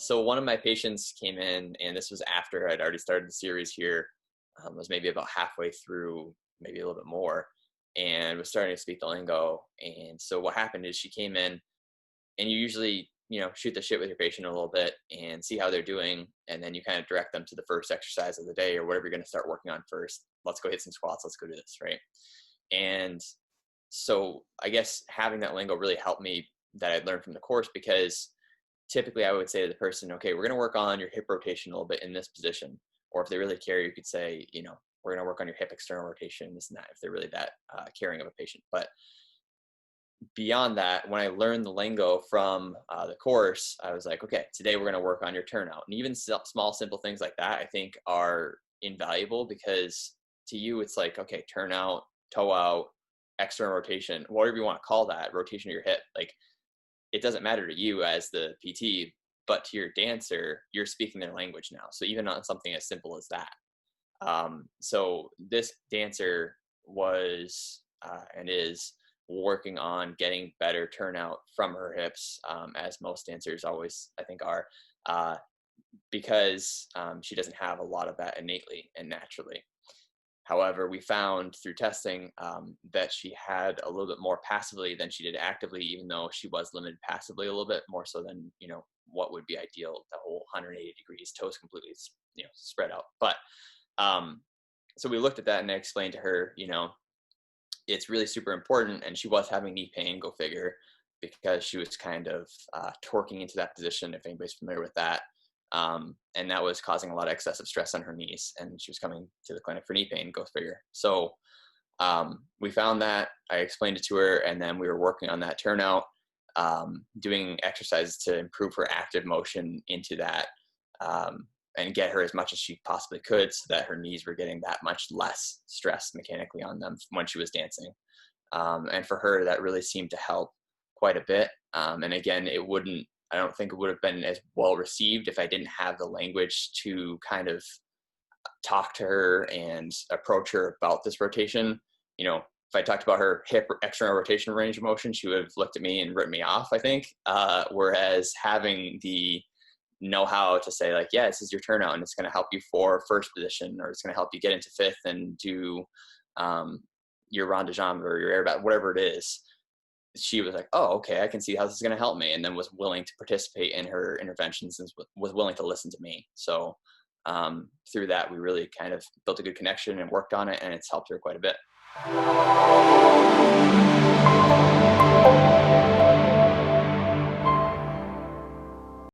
So one of my patients came in, and this was after I'd already started the series here, was maybe about halfway through, maybe a little bit more, and was starting to speak the lingo. And so what happened is she came in, and you usually, shoot the shit with your patient a little bit and see how they're doing. And then you kind of direct them to the first exercise of the day or whatever you're going to start working on first. Let's go hit some squats. Let's go do this. Right. And so I guess having that lingo really helped me, that I'd learned from the course, because typically I would say to the person, okay, we're going to work on your hip rotation a little bit in this position. Or if they really care, you could say, we're going to work on your hip external rotation, this and that, if they're really that caring of a patient. But beyond that, when I learned the lingo from the course, I was like, okay, today we're going to work on your turnout. And even small, simple things like that, I think are invaluable, because to you, it's like, okay, turnout, toe out, external rotation, whatever you want to call that, rotation of your hip. Like, it doesn't matter to you as the PT, but to your dancer, you're speaking their language now. So even on something as simple as that. So this dancer was and is working on getting better turnout from her hips, as most dancers always, I think, are, because she doesn't have a lot of that innately and naturally. However, we found through testing that she had a little bit more passively than she did actively, even though she was limited passively a little bit more so than, what would be ideal, the whole 180 degrees, toes completely, spread out. But so we looked at that, and I explained to her, it's really super important. And she was having knee pain, go figure, because she was kind of torquing into that position, if anybody's familiar with that. And that was causing a lot of excessive stress on her knees, and she was coming to the clinic for knee pain, go figure. So we found that, I explained it to her, and then we were working on that turnout, doing exercises to improve her active motion into that, and get her as much as she possibly could, so that her knees were getting that much less stress mechanically on them when she was dancing. And for her, that really seemed to help quite a bit. And again, I don't think it would have been as well received if I didn't have the language to kind of talk to her and approach her about this rotation. If I talked about her hip external rotation range of motion, she would have looked at me and written me off, I think. Whereas having the know-how to say, like, yeah, this is your turnout, and it's going to help you for first position, or it's going to help you get into fifth and do your rond de jambe or your air bat, whatever it is. She was like, oh, okay, I can see how this is going to help me. And then was willing to participate in her interventions and was willing to listen to me. So through that, we really kind of built a good connection and worked on it, and it's helped her quite a bit.